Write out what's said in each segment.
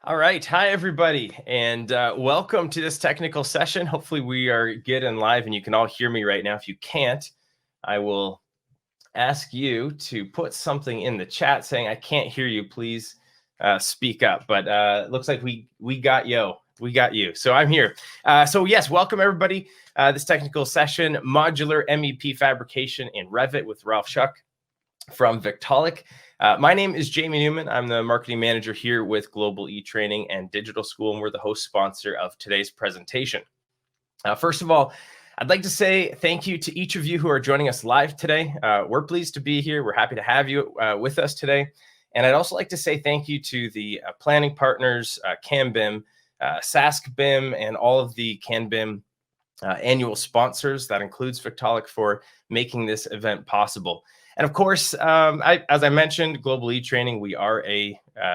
All right. Hi, everybody, and welcome to this technical session. Hopefully we are good and live and you can all hear me right now. If you can't, I will ask you to put something in the chat saying, I can't hear you. Please speak up. But it looks like we got you. So I'm here. So yes, welcome everybody. This technical session, Modular MEP Fabrication in Revit with Ralph Schoch from Victaulic. My name is Jamie Newman. I'm the marketing manager here with Global E-Training and Digital School, and we're the host sponsor of today's presentation. First of all, I'd like to say thank you to each of you who are joining us live today. We're pleased to be here. We're happy to have you with us today. And I'd also like to say thank you to the planning partners, CanBIM, SaskBIM, and all of the CanBIM annual sponsors. That includes Victaulic for making this event possible. And of course, as I mentioned, Global E-Training, we are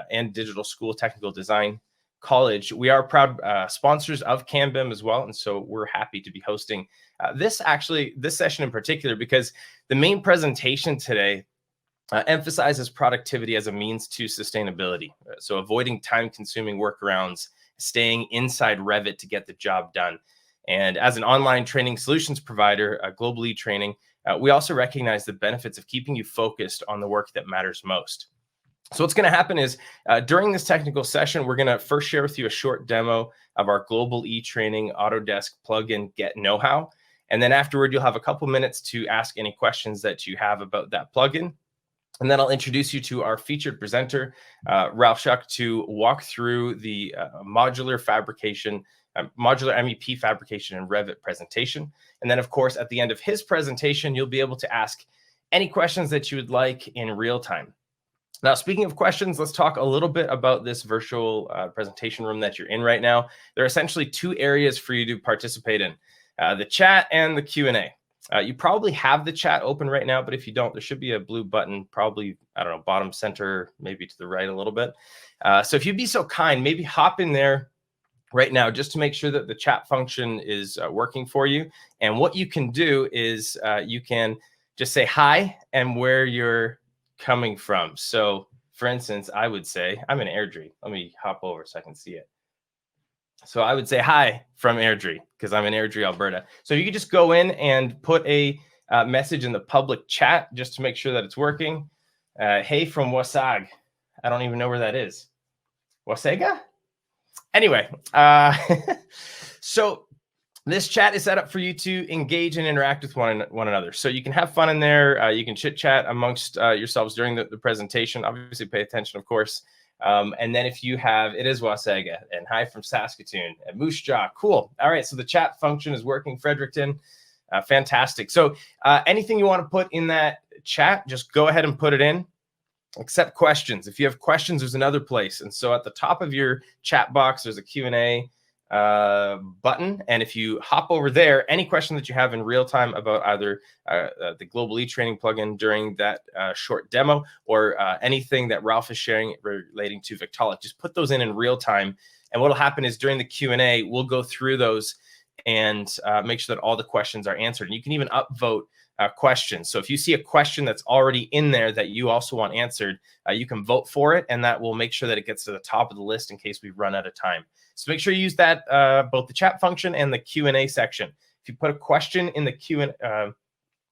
and Digital School Technical Design College. We are proud sponsors of CanBIM as well. And so we're happy to be hosting this session in particular, because the main presentation today emphasizes productivity as a means to sustainability. So avoiding time-consuming workarounds, staying inside Revit to get the job done. And as an online training solutions provider, Global E-Training, we also recognize the benefits of keeping you focused on the work that matters most. So what's going to happen is during this technical session, we're going to first share with you a short demo of our Global E-Training Autodesk plugin, KnowHow. And then afterward, you'll have a couple minutes to ask any questions that you have about that plugin. And then I'll introduce you to our featured presenter, Ralph Schoch, to walk through the modular MEP fabrication and Revit presentation. And then, of course, at the end of his presentation, you'll be able to ask any questions that you would like in real time. Now, speaking of questions, let's talk a little bit about this virtual presentation room that you're in right now. There are essentially two areas for you to participate in, the chat and the Q&A. You probably have the chat open right now, but if you don't, there should be a blue button, probably, I don't know, bottom center, maybe to the right a little bit. So if you'd be so kind, maybe hop in there right now, just to make sure that the chat function is working for you. And what you can do is you can just say hi and where you're coming from. So for instance, I would say, I'm in Airdrie. Let me hop over so I can see it. So I would say hi from Airdrie, because I'm in Airdrie, Alberta. So you could just go in and put a message in the public chat just to make sure that it's working. Hey from Wasag. I don't even know where that is. Wasaga? Anyway, so this chat is set up for you to engage and interact with one another. So you can have fun in there. You can chit chat amongst yourselves during the presentation. Obviously, pay attention, of course. And then if you have, it is Wasaga, and hi from Saskatchewan, and Moose Jaw. Cool. All right, so the chat function is working, Fredericton. Fantastic. So anything you want to put in that chat, just go ahead and put it in. Accept questions. If you have questions, there's another place. And so at the top of your chat box, there's a Q&A button. And if you hop over there, any question that you have in real time about either the Global E-Training plugin during that short demo, or anything that Ralph is sharing relating to Victaulic, just put those in real time. And what will happen is during the Q&A, we'll go through those and make sure that all the questions are answered. And you can even upvote questions. So if you see a question that's already in there that you also want answered, you can vote for it, and that will make sure that it gets to the top of the list in case we've run out of time. So make sure you use that, both the chat function and the Q&A section. If you put a question in the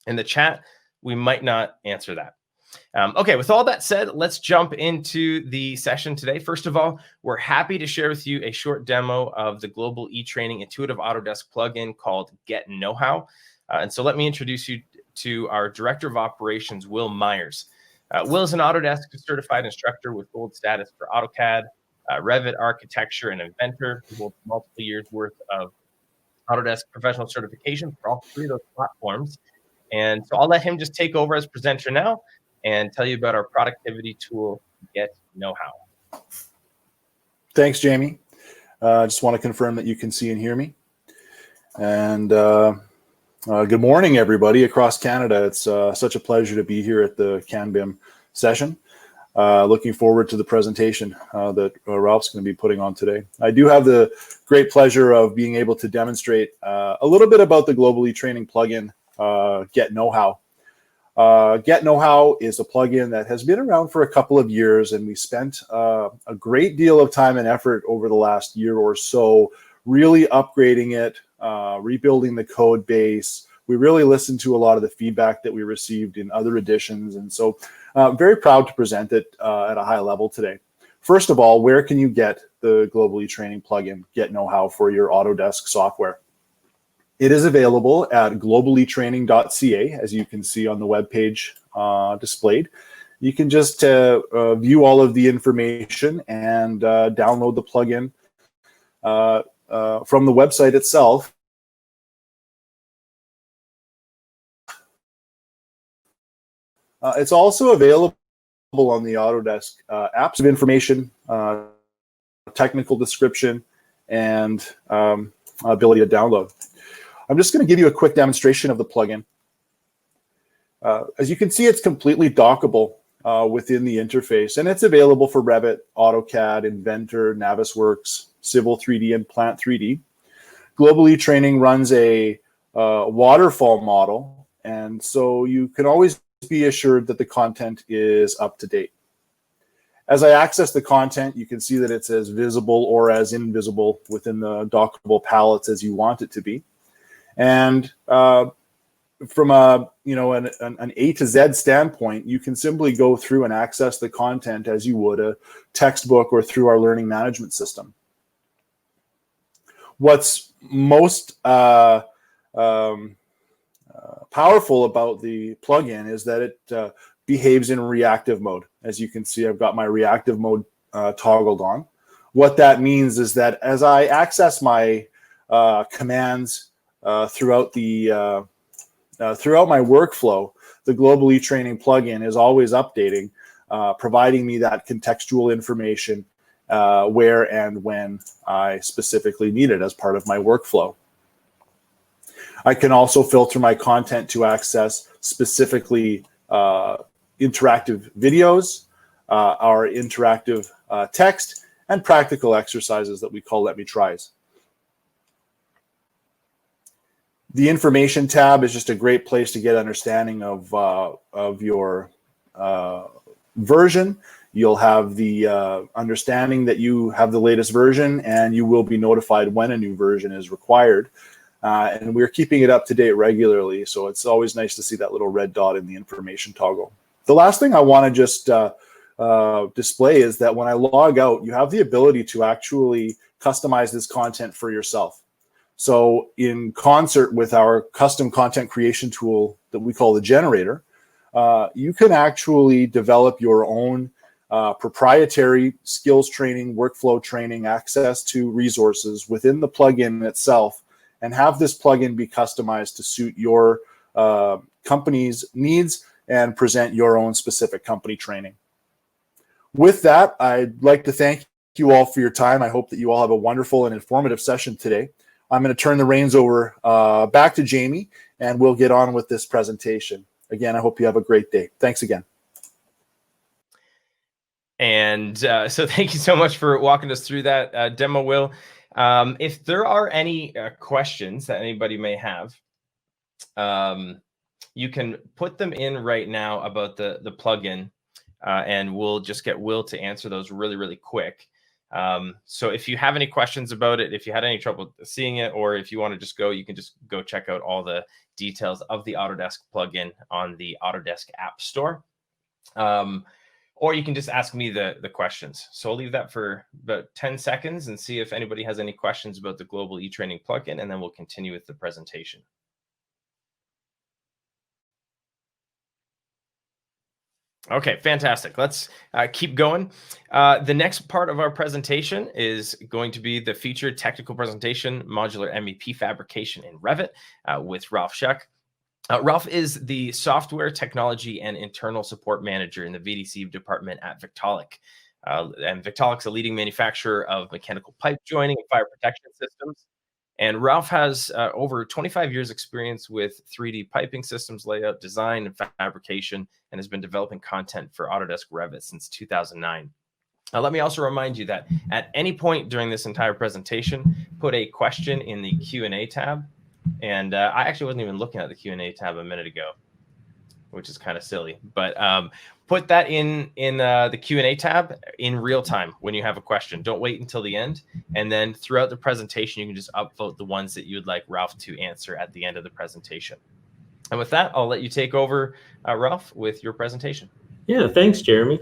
in the chat, we might not answer that. Okay, with all that said, let's jump into the session today. First of all, we're happy to share with you a short demo of the Global E-Training Intuitive Autodesk plugin called KnowHow. And so let me introduce you to our Director of Operations, Will Myers. Will is an Autodesk certified instructor with gold status for AutoCAD, Revit architecture, and inventor. He holds multiple years worth of Autodesk professional certification for all three of those platforms. And so I'll let him just take over as presenter now and tell you about our productivity tool, KnowHow. Thanks, Jamie. I just want to confirm that you can see and hear me. And good morning, everybody across Canada. It's such a pleasure to be here at the CanBIM session. Looking forward to the presentation that Ralph's going to be putting on today. I do have the great pleasure of being able to demonstrate a little bit about the Global E-Training plugin, KnowHow. Get KnowHow is a plugin that has been around for a couple of years, and we spent a great deal of time and effort over the last year or so really upgrading it, rebuilding the code base. We really listened to a lot of the feedback that we received in other editions, and so very proud to present it at a high level today. First of all, where can you get the Global eTraining plugin, Get KnowHow, for your Autodesk software? It is available at globaletraining.ca, as you can see on the webpage displayed. You can just view all of the information and download the plugin from the website itself. It's also available on the Autodesk apps of information, technical description, and ability to download. I'm just going to give you a quick demonstration of the plugin. As you can see, it's completely dockable within the interface, and it's available for Revit, AutoCAD, Inventor, Navisworks, Civil 3D, and Plant 3D. Global eTraining runs a waterfall model, and so you can always be assured that the content is up to date. As I access the content, you can see that it's as visible or as invisible within the dockable palettes as you want it to be. And from an A to Z standpoint, you can simply go through and access the content as you would a textbook or through our learning management system. What's most powerful about the plugin is that it behaves in reactive mode. As you can see, I've got my reactive mode toggled on. What that means is that as I access my commands throughout my workflow, the Global eTraining plugin is always updating, providing me that contextual information where and when I specifically need it as part of my workflow. I can also filter my content to access specifically interactive videos, our interactive text, and practical exercises that we call Let Me Tries. The information tab is just a great place to get understanding of your version. You'll have the understanding that you have the latest version, and you will be notified when a new version is required. And we're keeping it up to date regularly, so it's always nice to see that little red dot in the information toggle. The last thing I want to just display is that when I log out, you have the ability to actually customize this content for yourself. So in concert with our custom content creation tool that we call the generator, you can actually develop your own proprietary skills training, workflow training, access to resources within the plugin itself, and have this plugin be customized to suit your company's needs and present your own specific company training. With that, I'd like to thank you all for your time. I hope that you all have a wonderful and informative session today. I'm going to turn the reins over back to Jamie, and we'll get on with this presentation. Again, I hope you have a great day. Thanks again. And so thank you so much for walking us through that demo, Will. If there are any questions that anybody may have, you can put them in right now about the plugin, and we'll just get Will to answer those really, really quick. So if you have any questions about it, if you had any trouble seeing it, or if you want to just go, you can just go check out all the details of the Autodesk plugin on the Autodesk App Store. Or you can just ask me the questions. So I'll leave that for about 10 seconds and see if anybody has any questions about the Global eTraining plugin, and then we'll continue with the presentation. Okay, fantastic. Let's keep going. The next part of our presentation is going to be the featured technical presentation, Modular MEP Fabrication in Revit with Ralph Schoch. Ralph is the Software Technology and Internal Support Manager in the VDC department at Victaulic. And Victaulic's a leading manufacturer of mechanical pipe joining and fire protection systems. And Ralph has over 25 years experience with 3D piping systems, layout, design, and fabrication, and has been developing content for Autodesk Revit since 2009. Let me also remind you that at any point during this entire presentation, put a question in the Q&A tab. And I actually wasn't even looking at the Q&A tab a minute ago. which is kind of silly. But put that in the Q&A tab in real time when you have a question. Don't wait until the end. And then throughout the presentation, you can just upvote the ones that you'd like Ralph to answer at the end of the presentation. And with that, I'll let you take over, Ralph, with your presentation. Yeah, thanks, Jeremy.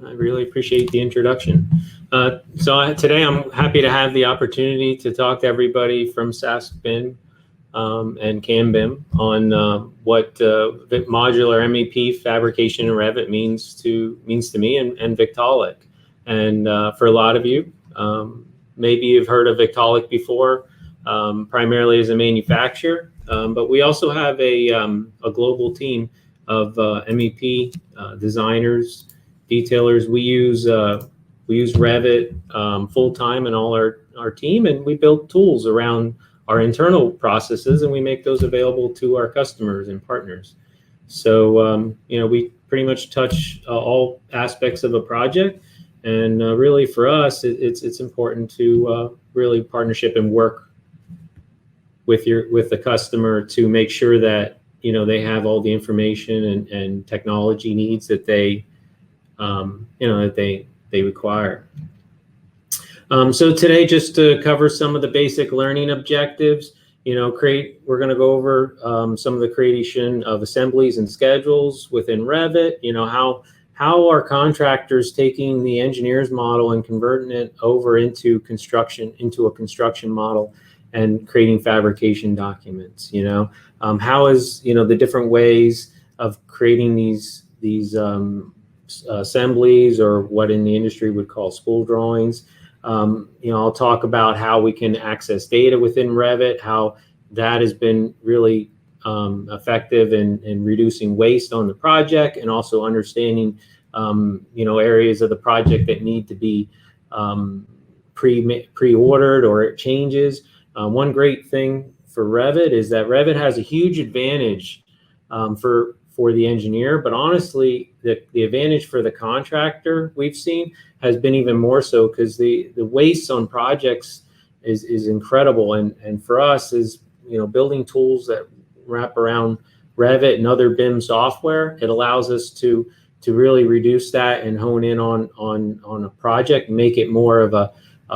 I really appreciate the introduction. Today I'm happy to have the opportunity to talk to everybody from SaskBIM and CanBIM on what modular MEP, fabrication, and Revit means to me and Victaulic. And for a lot of you, maybe you've heard of Victaulic before, primarily as a manufacturer, but we also have a global team of MEP designers, detailers. We use Revit full-time in all our team, and we build tools around our internal processes, and we make those available to our customers and partners. So we pretty much touch all aspects of a project, and really for us it's important to really partnership and work with the customer to make sure that they have all the information and technology needs that they require. So today, just to cover some of the basic learning objectives, we're going to go over some of the creation of assemblies and schedules within Revit. How are contractors taking the engineer's model and converting it over into a construction model and creating fabrication documents. How is the different ways of creating these assemblies, or what in the industry would call spool drawings. I'll talk about how we can access data within Revit, how that has been really effective in reducing waste on the project, and also understanding areas of the project that need to be pre-ordered or changes. One great thing for Revit is that Revit has a huge advantage for the engineer, but honestly, the advantage for the contractor we've seen has been even more so, because the waste on projects is incredible. And for us is, building tools that wrap around Revit and other BIM software, it allows us to really reduce that and hone in on a project, make it more of a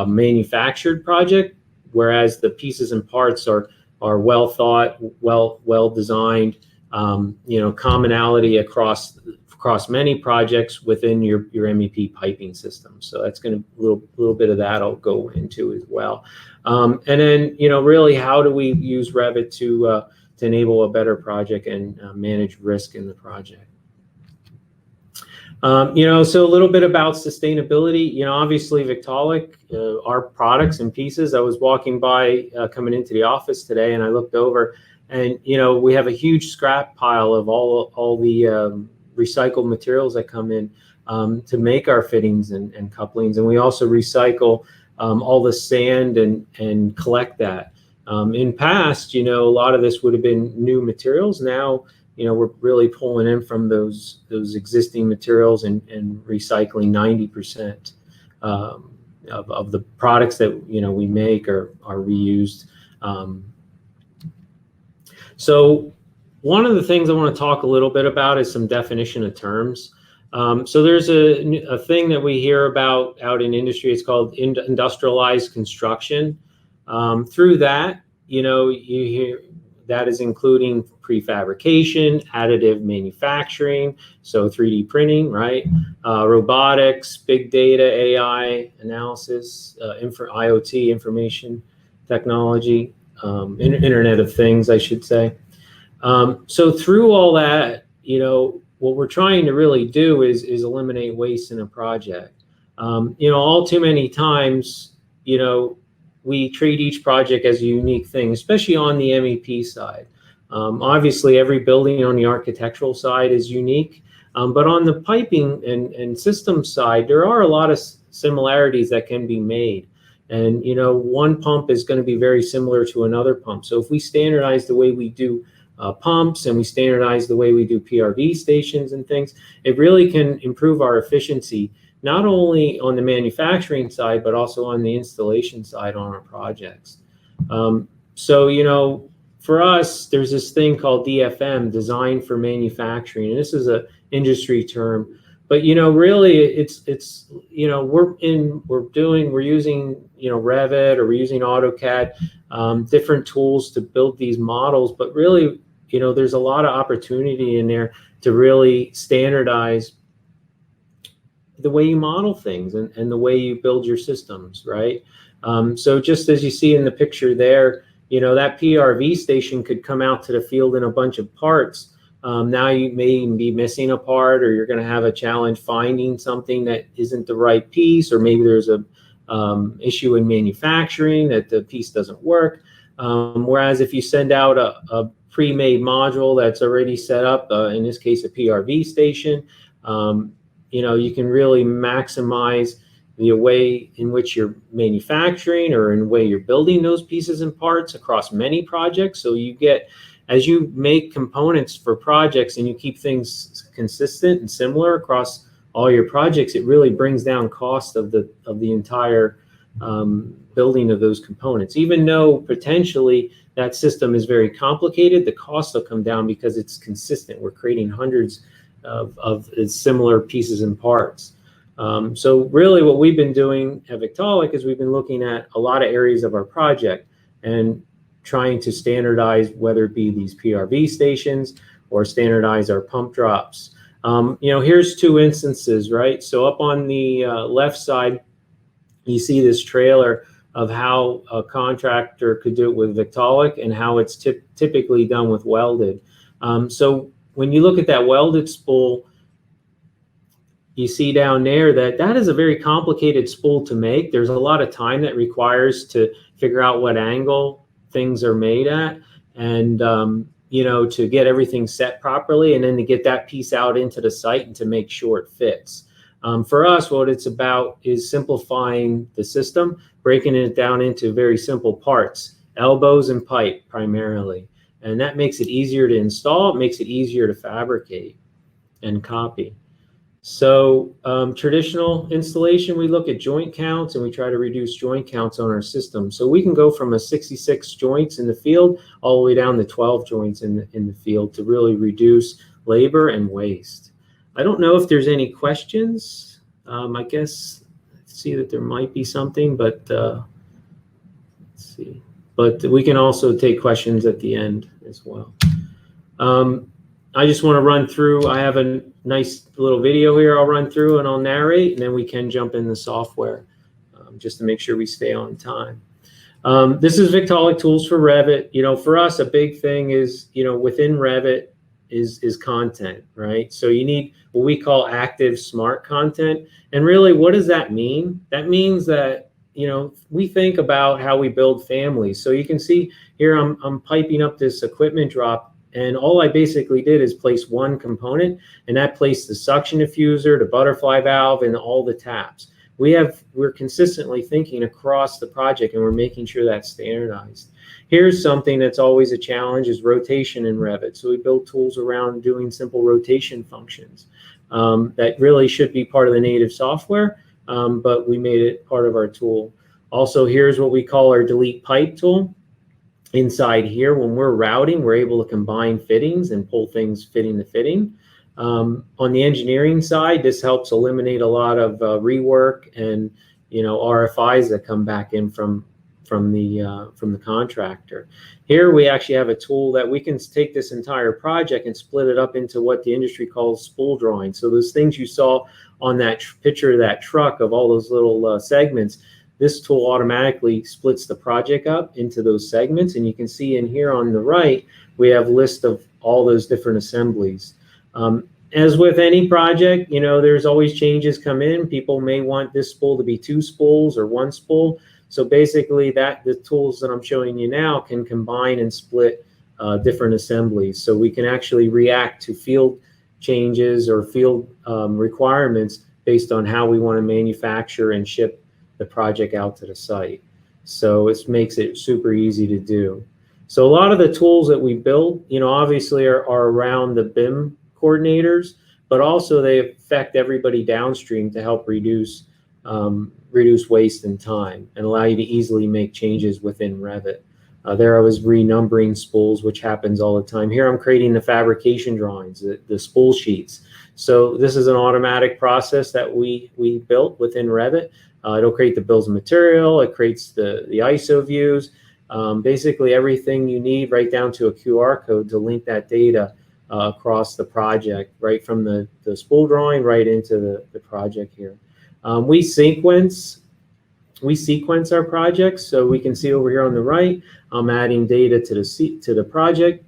manufactured project, whereas the pieces and parts are well thought, well designed, commonality across many projects within your MEP piping system. So that's going to little bit of that I'll go into as well. And then really, how do we use Revit to enable a better project and manage risk in the project? So a little bit about sustainability. Obviously Victaulic, our products and pieces. I was walking by coming into the office today, and I looked over, and we have a huge scrap pile of all the recycled materials that come in to make our fittings and couplings, and we also recycle all the sand and collect that. In past, a lot of this would have been new materials. Now, we're really pulling in from those existing materials and recycling 90% of the products that we make are reused. So one of the things I want to talk a little bit about is some definition of terms. So there's a thing that we hear about out in industry. It's called industrialized construction. Through that, you hear that is including prefabrication, additive manufacturing, so 3D printing, right? Robotics, big data, AI analysis, IoT, information technology, Internet of Things, I should say. So through all that, what we're trying to really do is eliminate waste in a project. All too many times, we treat each project as a unique thing, especially on the MEP side. Obviously, every building on the architectural side is unique, but on the piping and system side, there are a lot of similarities that can be made. And, one pump is going to be very similar to another pump. So if we standardize the way we do pumps, and we standardize the way we do PRV stations and things, it really can improve our efficiency, not only on the manufacturing side, but also on the installation side on our projects. So, for us, there's this thing called DFM, Design for Manufacturing, and this is a industry term. But really, it's we're using Revit, or we're using AutoCAD, different tools to build these models. But really, there's a lot of opportunity in there to really standardize the way you model things and the way you build your systems, right? So just as you see in the picture there, that PRV station could come out to the field in a bunch of parts. Now you may be missing a part, or you're going to have a challenge finding something that isn't the right piece, or maybe there's a issue in manufacturing that the piece doesn't work. Whereas if you send out a pre-made module that's already set up, in this case a PRV station, you can really maximize the way in which you're manufacturing, or in the way you're building those pieces and parts across many projects. So you get, as you make components for projects and you keep things consistent and similar across all your projects, it really brings down cost of the entire building of those components. Even though potentially that system is very complicated, the cost will come down because it's consistent. We're creating hundreds of similar pieces and parts. So really what we've been doing at Victaulic is we've been looking at a lot of areas of our project and trying to standardize, whether it be these PRV stations or standardize our pump drops. Here's two instances, right? So up on the left side, you see this trailer of how a contractor could do it with Victaulic and how it's typically done with welded. So when you look at that welded spool, you see down there that is a very complicated spool to make. There's a lot of time that requires to figure out what angle things are made at, and to get everything set properly, and then to get that piece out into the site and to make sure it fits. For us, what it's about is simplifying the system, breaking it down into very simple parts, elbows and pipe primarily. And that makes it easier to install, it makes it easier to fabricate and copy. So traditional installation, we look at joint counts and we try to reduce joint counts on our system. So we can go from a 66 joints in the field all the way down to 12 joints in the field to really reduce labor and waste. I don't know if there's any questions. I guess I see that there might be something, but let's see. But we can also take questions at the end as well. I just want to run through, I have a nice little video here I'll run through and I'll narrate, and then we can jump in the software just to make sure we stay on time. This is Victaulic Tools for Revit. For us, a big thing is, within Revit is content, right? So you need what we call active smart content. And really, what does that mean? That means that, we think about how we build families. So you can see here, I'm piping up this equipment drop. And all I basically did is place one component, and that placed the suction diffuser, the butterfly valve, and all the taps. We're consistently thinking across the project, and we're making sure that's standardized. Here's something that's always a challenge, is rotation in Revit. So we build tools around doing simple rotation functions. That really should be part of the native software, but we made it part of our tool. Also, here's what we call our delete pipe tool. Inside here, when we're routing, we're able to combine fittings and pull things fitting the fitting. On the engineering side, this helps eliminate a lot of rework and RFIs that come back in from the contractor. Here we actually have a tool that we can take this entire project and split it up into what the industry calls spool drawing. So those things you saw on that picture of that truck of all those little segments, this tool automatically splits the project up into those segments. And you can see in here on the right, we have a list of all those different assemblies. As with any project, there's always changes come in. People may want this spool to be 2 spools or 1 spool. So basically the tools that I'm showing you now can combine and split different assemblies. So we can actually react to field changes or field requirements based on how we want to manufacture and ship the project out to the site. So it makes it super easy to do. So a lot of the tools that we build, obviously are around the BIM coordinators, but also they affect everybody downstream to help reduce waste and time and allow you to easily make changes within Revit. There I was renumbering spools, which happens all the time. Here I'm creating the fabrication drawings, the spool sheets. So this is an automatic process that we built within Revit. It'll create the bills of material. It creates the ISO views. Basically everything you need, right down to a QR code to link that data across the project, right from the spool drawing right into the project here. We sequence our projects, so we can see over here on the right, I'm adding data to the project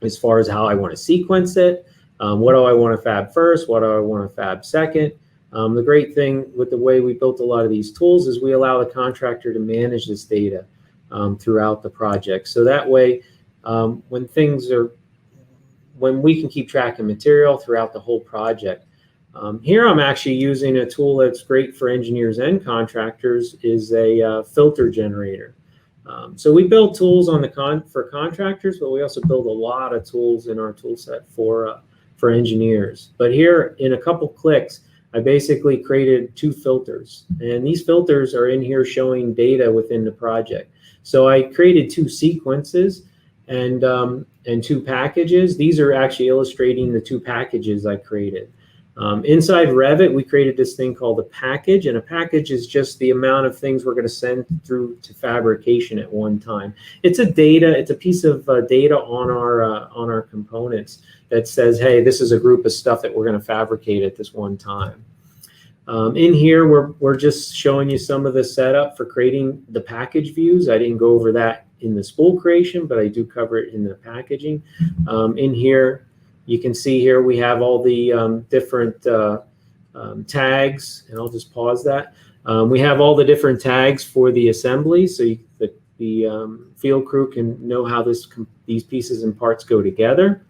as far as how I want to sequence it. What do I want to fab first? What do I want to fab second? The great thing with the way we built a lot of these tools is we allow the contractor to manage this data throughout the project. So that way, when we can keep track of material throughout the whole project. Here I'm actually using a tool that's great for engineers and contractors, is a filter generator. So we build tools for contractors, but we also build a lot of tools in our tool set for engineers. But here, in a couple clicks, I basically created 2 filters, and these filters are in here showing data within the project. So I created 2 sequences and 2 packages. These are actually illustrating the 2 packages I created. Inside Revit, we created this thing called a package, and a package is just the amount of things we're going to send through to fabrication at one time. It's a piece of data on our components that says, hey, this is a group of stuff that we're going to fabricate at this one time. In here, we're just showing you some of the setup for creating the package views. I didn't go over that in the spool creation, but I do cover it in the packaging. In here, you can see here we have all the different tags, and I'll just pause that. We have all the different tags for the assemblies, so the field crew can know how these pieces and parts go together.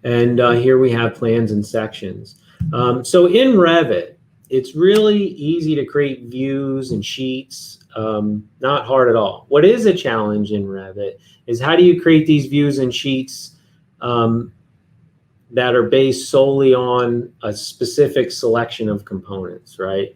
And here we have plans and sections. So in Revit, it's really easy to create views and sheets, not hard at all. What is a challenge in Revit is how do you create these views and sheets that are based solely on a specific selection of components, right?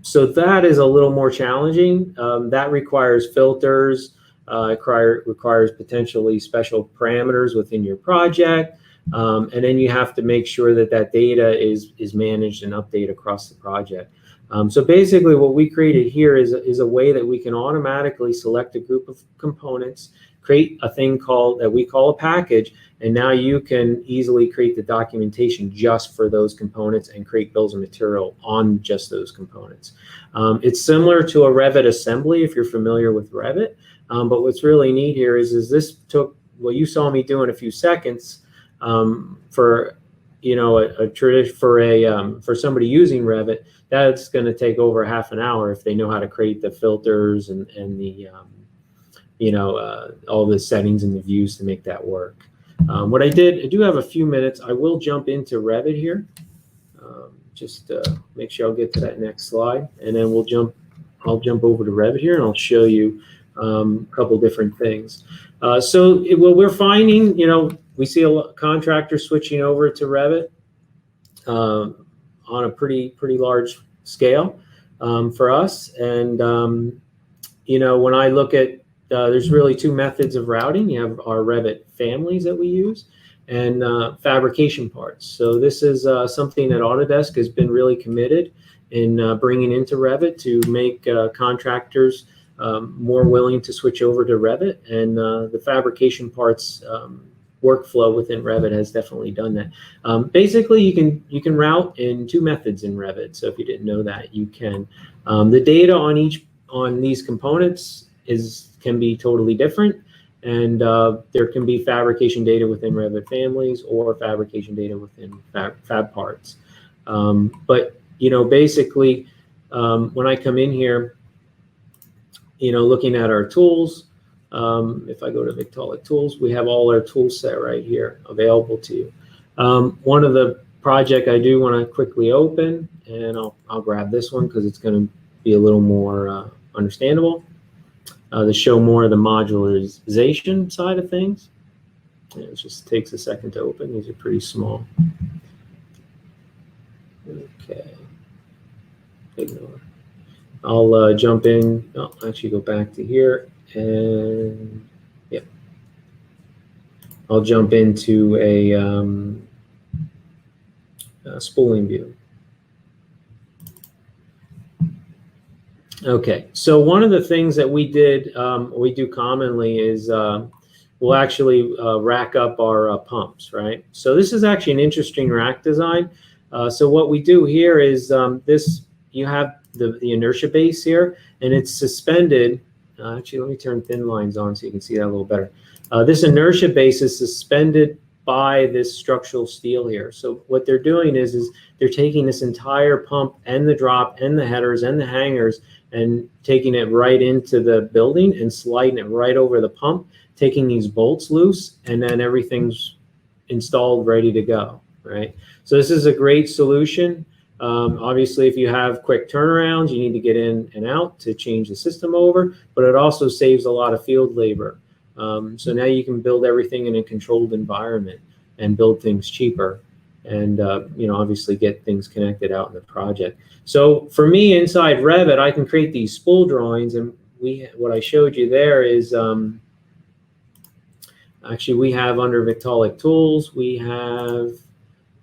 So that is a little more challenging. That requires filters, requires potentially special parameters within your project. And then you have to make sure that data is managed and updated across the project. So basically what we created here is a way that we can automatically select a group of components, create a thing that we call a package, and now you can easily create the documentation just for those components and create bills of material on just those components. It's similar to a Revit assembly if you're familiar with Revit, but what's really neat here is this took what you saw me do in a few seconds for for somebody using Revit. That's going to take over half an hour if they know how to create the filters and the all the settings and the views to make that work. What I do have a few minutes. I will jump into Revit here. Just make sure I'll get to that next slide, and then I'll jump over to Revit here, and I'll show you a couple different things. What we're finding, we see a lot of contractors switching over to Revit on a pretty large scale for us. And when I look at there's really 2 methods of routing. You have our Revit families that we use, and fabrication parts. So this is something that Autodesk has been really committed in bringing into Revit to make contractors more willing to switch over to Revit, and the fabrication parts workflow within Revit has definitely done that. Basically, you can route in 2 methods in Revit. So if you didn't know that, you can. The data on these components can be totally different, and there can be fabrication data within Revit families or fabrication data within fab parts. But basically, when I come in here, looking at our tools, if I go to Victaulic Tools, we have all our tool set right here available to you. One of the project I do want to quickly open, and I'll grab this one because it's going to be a little more understandable. To show more of the modularization side of things. It just takes a second to open. These are pretty small. Okay. Ignore. I'll jump in. I'll actually go back to here. And yeah, I'll jump into a spooling view. Okay, so one of the things that we do commonly is we'll actually rack up our pumps, right? So this is actually an interesting rack design. So what we do here is you have the inertia base here, and it's suspended. Actually, let me turn thin lines on so you can see that a little better. This inertia base is suspended by this structural steel here. So what they're doing is they're taking this entire pump and the drop and the headers and the hangers and taking it right into the building and sliding it right over the pump, taking these bolts loose, and then everything's installed, ready to go, right? So this is a great solution. Obviously, if you have quick turnarounds, you need to get in and out to change the system over, but it also saves a lot of field labor. So now you can build everything in a controlled environment and build things cheaper and, obviously get things connected out in the project. So for me, inside Revit, I can create these spool drawings, and what I showed you there is actually we have under Victaulic Tools, we have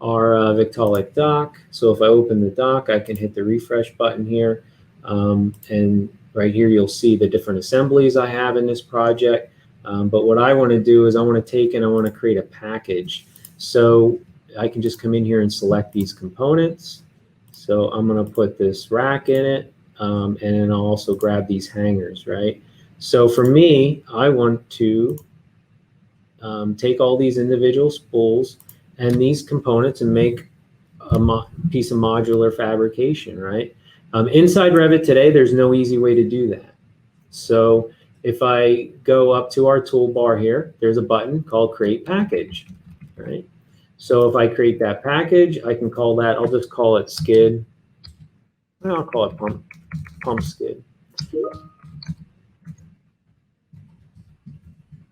our Victaulic dock. So if I open the dock, I can hit the refresh button here, and right here you'll see the different assemblies I have in this project. But what I want to do is I want to create a package. So I can just come in here and select these components. So I'm going to put this rack in it, and then I'll also grab these hangers, right? So for me, I want to take all these individual spools and these components and make a piece of modular fabrication, right? Inside Revit today, there's no easy way to do that. So if I go up to our toolbar here, there's a button called Create Package, right? So if I create that package, I can call that, I'll just call it skid. I'll call it pump skid.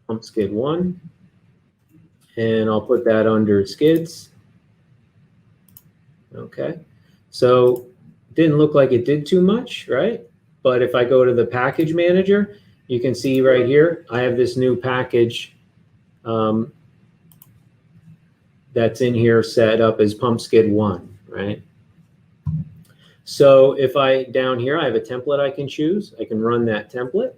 Pump skid 1. And I'll put that under skids. Okay. So it didn't look like it did too much, right? But if I go to the package manager, you can see right here, I have this new package that's in here set up as pump skid 1, right? So if down here, I have a template I can choose. I can run that template.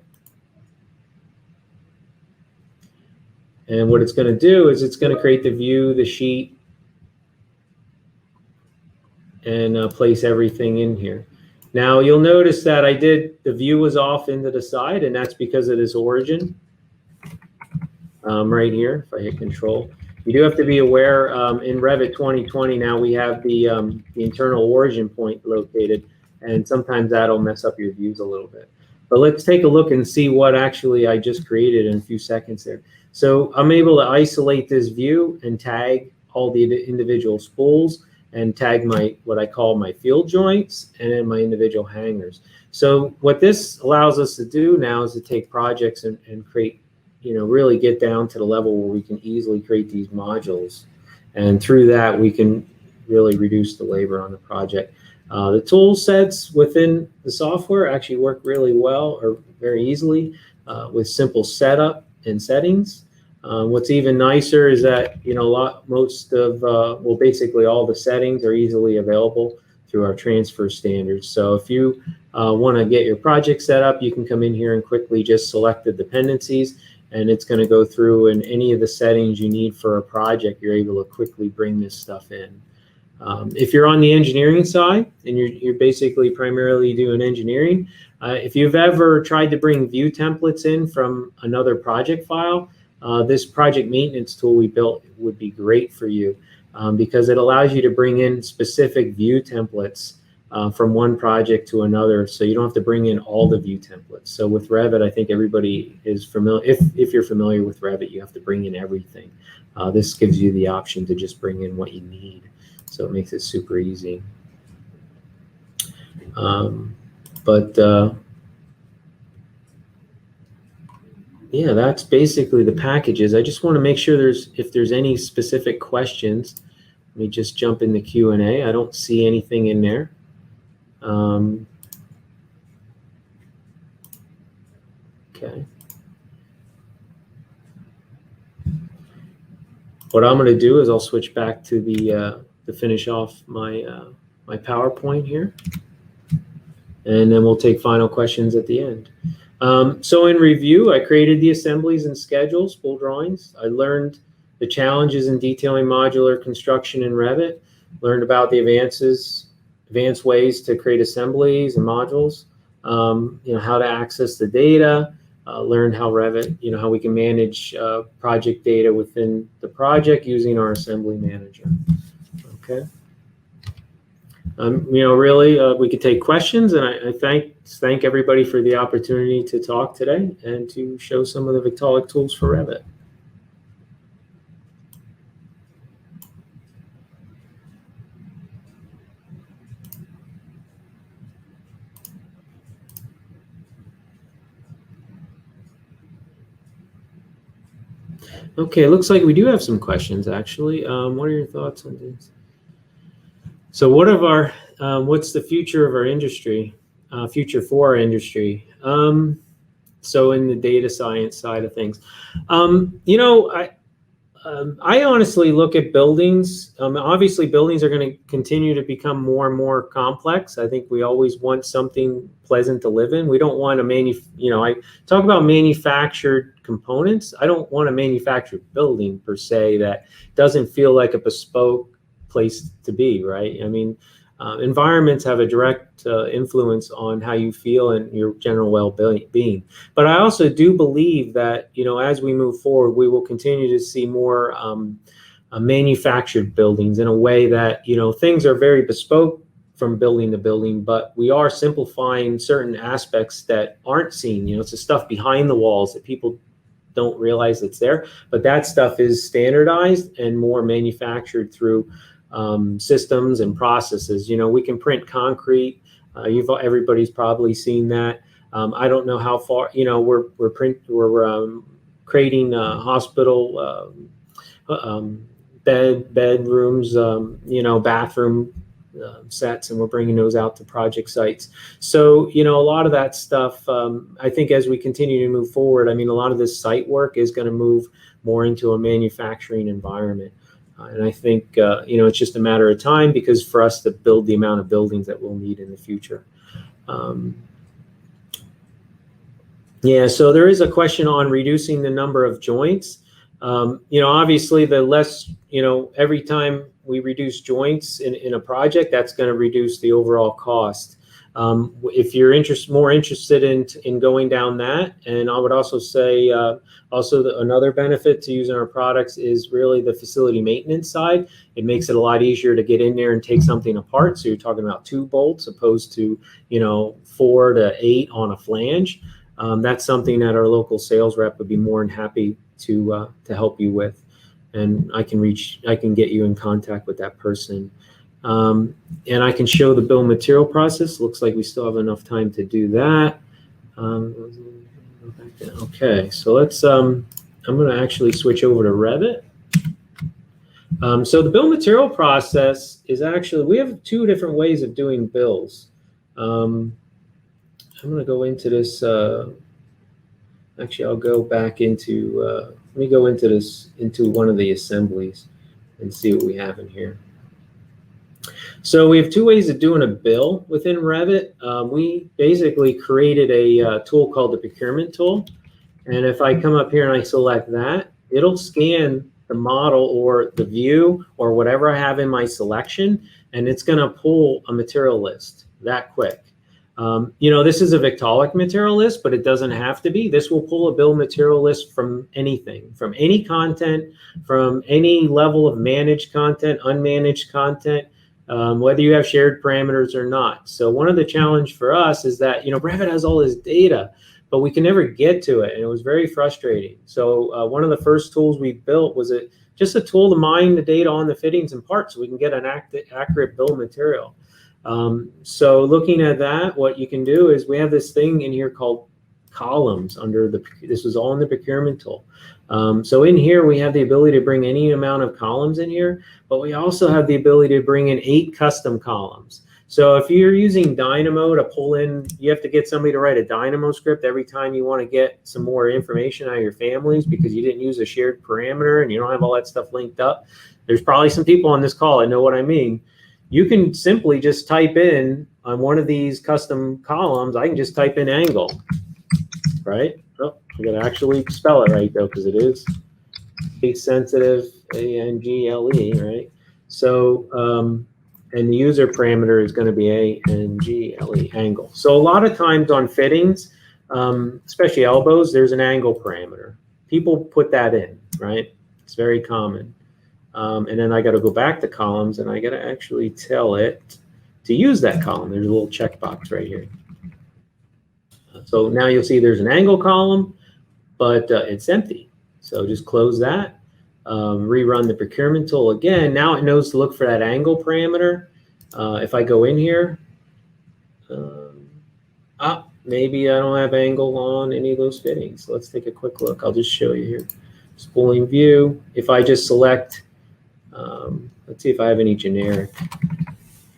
And what it's going to do is it's going to create the view, the sheet, and place everything in here. Now you'll notice that the view was off into the side, and that's because of this origin right here. If I hit Control, you do have to be aware in Revit 2020 now we have the internal origin point located, and sometimes that'll mess up your views a little bit. But let's take a look and see what actually I just created in a few seconds there. So I'm able to isolate this view and tag all the individual spools and tag what I call my field joints and then my individual hangers. So what this allows us to do now is to take projects and create, really get down to the level where we can easily create these modules. And through that, we can really reduce the labor on the project. The tool sets within the software actually work really well or very easily with simple setup and settings. What's even nicer is that, basically all the settings are easily available through our transfer standards. So if you want to get your project set up, you can come in here and quickly just select the dependencies, and it's going to go through, and any of the settings you need for a project, you're able to quickly bring this stuff in. If you're on the engineering side and you're basically primarily doing engineering, if you've ever tried to bring view templates in from another project file, this project maintenance tool we built would be great for you because it allows you to bring in specific view templates from one project to another, so you don't have to bring in all the view templates. So with Revit, I think everybody is familiar. If you're familiar with Revit, you have to bring in everything. This gives you the option to just bring in what you need. So it makes it super easy. Yeah, that's basically the packages. I just want to make sure if there's any specific questions, let me just jump in the Q&A. I don't see anything in there. Okay. what I'm going to do is I'll switch back to the to finish off my my PowerPoint here, and then we'll take final questions at the end. So in review, I created the assemblies and schedules, full drawings. I learned the challenges in detailing modular construction in Revit, learned about the advanced ways to create assemblies and modules, you know, how to access the data, learned how Revit, you know, how we can manage project data within the project using our assembly manager. Okay. You know, really, we could take questions, and I thank everybody for the opportunity to talk today and to show some of the Victaulic tools for Revit. Okay, it looks like we do have some questions, actually. What are your thoughts on this? So what of our, what's the future of our industry, future for our industry? So in the data science side of things, you know, I honestly look at buildings. Obviously, buildings are going to continue to become more and more complex. I think we always want something pleasant to live in. We don't want to you know, I talk about manufactured components. I don't want a manufactured building per se that doesn't feel like a bespoke place to be, right? I mean, environments have a direct influence on how you feel and your general well-being. But I also do believe that, you know, as we move forward, we will continue to see more manufactured buildings in a way that, you know, things are very bespoke from building to building, but we are simplifying certain aspects that aren't seen. You know, it's the stuff behind the walls that people don't realize it's there, but that stuff is standardized and more manufactured through systems and processes. You know, we can print concrete. Everybody's probably seen that. I don't know how far. You know, we're creating hospital bedrooms. You know, bathroom sets, and we're bringing those out to project sites. So, you know, a lot of that stuff. I think as we continue to move forward, I mean, a lot of this site work is going to move more into a manufacturing environment. And I think, you know, it's just a matter of time, because for us to build the amount of buildings that we'll need in the future. Yeah, so there is a question on reducing the number of joints. You know, obviously, the less, you know, every time we reduce joints in a project, that's going to reduce the overall cost. If you're more interested in going down that, and I would also say another benefit to using our products is really the facility maintenance side. It makes it a lot easier to get in there and take something apart. So you're talking about 2 bolts opposed to, you know, 4 to 8 on a flange. That's something that our local sales rep would be more than happy to help you with, and I can get you in contact with that person. And I can show the bill of material process. Looks like we still have enough time to do that. Okay, so let's, I'm going to actually switch over to Revit. So the bill of material process is actually, we have 2 different ways of doing bills. I'm going to go into this, actually I'll go back into, let me go into this, into one of the assemblies and see what we have in here. So we have 2 ways of doing a bill within Revit. We basically created a tool called the Procurement Tool. And if I come up here and I select that, it'll scan the model or the view or whatever I have in my selection, and it's going to pull a material list that quick. You know, this is a Victaulic material list, but it doesn't have to be. This will pull a bill of material list from anything, from any content, from any level of managed content, unmanaged content, whether you have shared parameters or not. So one of the challenge for us is that, you know, Revit has all this data, but we can never get to it, and it was very frustrating. So one of the first tools we built was just a tool to mine the data on the fittings and parts so we can get an accurate bill of material. So looking at that, what you can do is we have this thing in here called columns under this was all in the Procurement Tool. So in here, we have the ability to bring any amount of columns in here, but we also have the ability to bring in 8 custom columns. So if you're using Dynamo to pull in, you have to get somebody to write a Dynamo script every time you want to get some more information on your families because you didn't use a shared parameter and you don't have all that stuff linked up. There's probably some people on this call that know what I mean. You can simply just type in on one of these custom columns, I can just type in angle, right? Oh, I gotta actually spell it right though, because it is case sensitive, A-N-G-L-E, right? So, and the user parameter is going to be A-N-G-L-E, angle. So a lot of times on fittings, especially elbows, there's an angle parameter. People put that in, right? It's very common. And then I got to go back to columns and I got to actually tell it to use that column. There's a little checkbox right here. So now you'll see there's an angle column, but it's empty. So just close that, rerun the procurement tool again. Now it knows to look for that angle parameter. If I go in here, maybe I don't have angle on any of those fittings. So let's take a quick look. I'll just show you here. Spooling view. If I just select, let's see if I have any generic.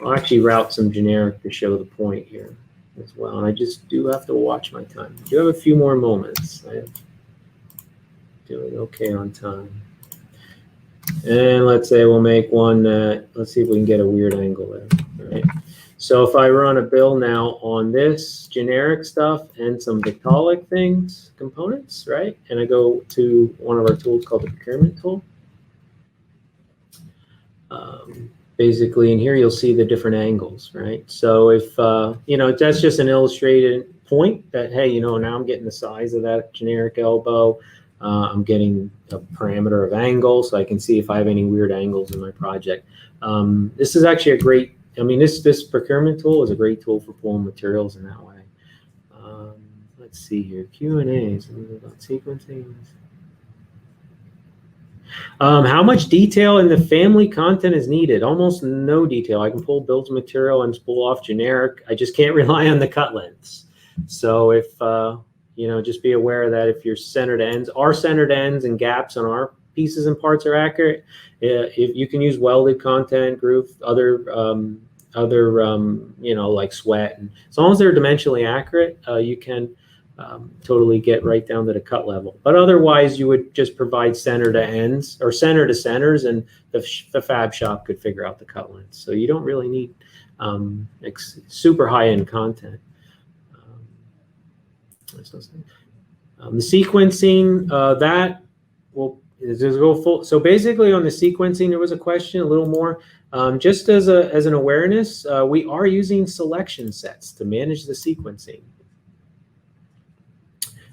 I'll actually route some generic to show the point here as well. And I just do have to watch my time. I do have a few more moments. I have doing okay on time. And let's say we'll make one that, let's see if we can get a weird angle there. All right. So if I run a bill now on this generic stuff and some Victaulic things, components, right? And I go to one of our tools called the Procurement Tool. Basically in here, you'll see the different angles, right? So if, you know, that's just an illustrated point that, hey, you know, now I'm getting the size of that generic elbow. I'm getting a parameter of angle so I can see if I have any weird angles in my project. This is actually a great, I mean, this procurement tool is a great tool for pulling materials in that way. Let's see here, Q&As about sequencing. How much detail in the family content is needed? Almost no detail. I can pull bills of material and spool off generic. I just can't rely on the cut lengths. So if, you know, just be aware that if your centered ends, our centered ends and gaps on our pieces and parts are accurate, if you can use welded content, groove, other, you know, like sweat. And as long as they're dimensionally accurate, you can totally get right down to the cut level. But otherwise, you would just provide center to ends or center to centers, and the fab shop could figure out the cut lengths. So you don't really need super high-end content. The sequencing, that will just go full. So basically on the sequencing, there was a question, a little more. Just as an awareness, we are using selection sets to manage the sequencing.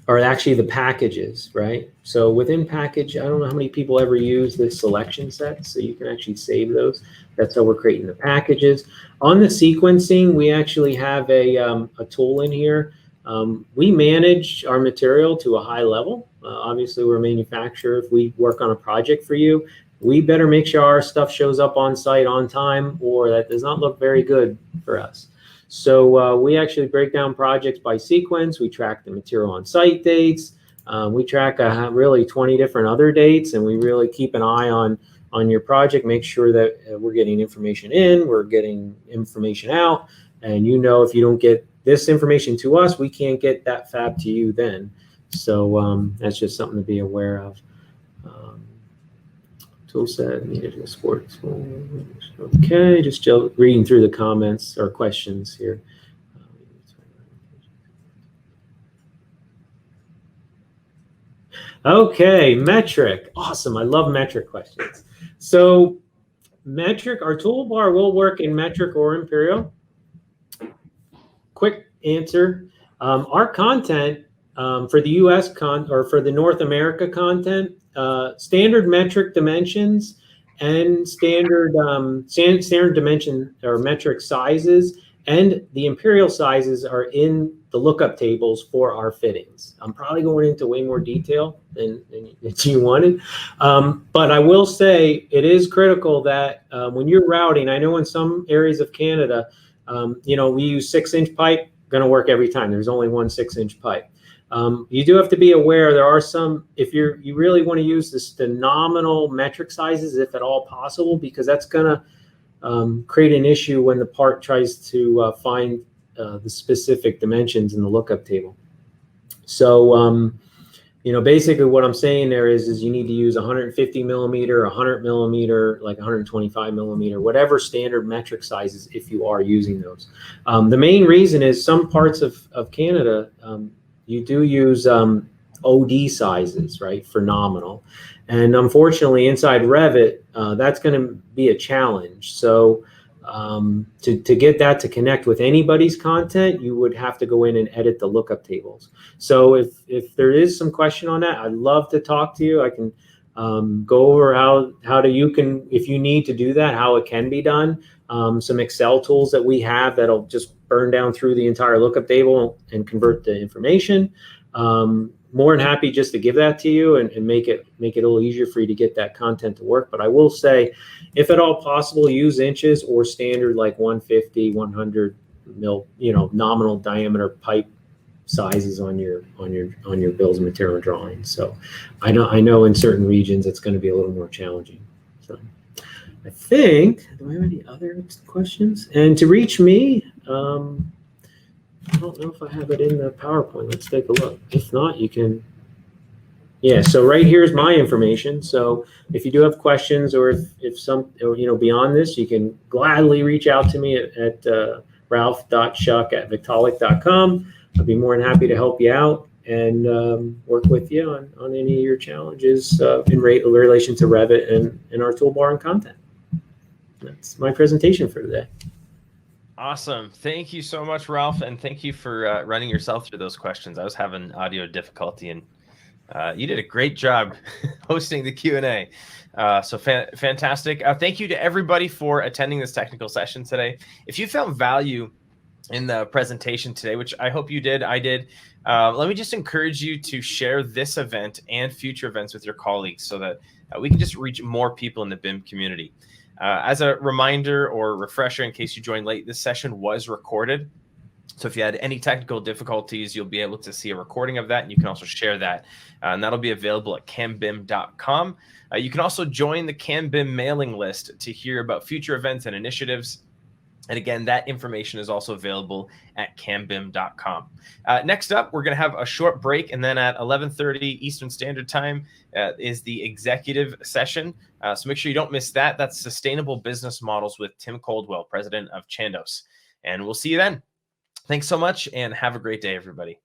Or actually the packages, right? So within package, I don't know how many people ever use the selection sets, so you can actually save those. That's how we're creating the packages. On the sequencing, we actually have a tool in here. We manage our material to a high level. Obviously, we're a manufacturer. If we work on a project for you, we better make sure our stuff shows up on site on time, or that does not look very good for us. So we actually break down projects by sequence. We track the material on site dates. We track really 20 different other dates, and we really keep an eye on your project, make sure that we're getting information in, we're getting information out, and you know, if you don't get this information to us, we can't get that fab to you then. So that's just something to be aware of. Tool set needed to export. Okay, just reading through the comments or questions here. Okay, metric. Awesome. I love metric questions. So metric, our toolbar will work in metric or imperial. Quick answer. Our content for the US or for the North America content, standard metric dimensions and standard dimension or metric sizes and the imperial sizes are in the lookup tables for our fittings. I'm probably going into way more detail than you wanted, but I will say it is critical that when you're routing, I know in some areas of Canada, you know, we use 6-inch pipe, going to work every time. There's only one 6-inch pipe. You do have to be aware there are some, if you really want to use the nominal metric sizes, if at all possible, because that's going to create an issue when the part tries to find the specific dimensions in the lookup table. So, basically what I'm saying there is you need to use 150 millimeter, 100 millimeter, like 125 millimeter, whatever standard metric sizes if you are using those. The main reason is some parts of Canada, you do use OD sizes, right, for nominal. And unfortunately, inside Revit, that's going to be a challenge. So to get that to connect with anybody's content, you would have to go in and edit the lookup tables. So if there is some question on that, I'd love to talk to you. I can go over if you need to do that, how it can be done. Some Excel tools that we have that'll just burn down through the entire lookup table and convert the information. More than happy just to give that to you and make it a little easier for you to get that content to work. But I will say, if at all possible, use inches or standard like 150, 100 mil, nominal diameter pipe sizes on your bills of material drawings. So I know in certain regions it's going to be a little more challenging. So I think, do I have any other questions? And to reach me, I don't know if I have it in the PowerPoint. Let's take a look. If not, you can. Yeah, so right here is my information. So if you do have questions or if some, beyond this, you can gladly reach out to me at ralph.schoch@victaulic.com. I'd be more than happy to help you out and work with you on any of your challenges in relation to Revit and our toolbar and content. That's my presentation for today. Awesome. Thank you so much, Ralph. And thank you for running yourself through those questions. I was having audio difficulty and you did a great job hosting the Q&A. So fantastic. Thank you to everybody for attending this technical session today. If you found value in the presentation today, which I hope you did, I did, let me just encourage you to share this event and future events with your colleagues so that we can just reach more people in the BIM community. As a reminder or refresher, in case you joined late, this session was recorded. So if you had any technical difficulties, you'll be able to see a recording of that, and you can also share that. And that'll be available at cambim.com. You can also join the CanBIM mailing list to hear about future events and initiatives. And again, that information is also available at cambim.com. Next up, we're going to have a short break, and then at 11:30 Eastern Standard Time is the executive session. So make sure you don't miss that. That's Sustainable Business Models with Tim Coldwell, president of Chandos. And we'll see you then. Thanks so much, and have a great day, everybody.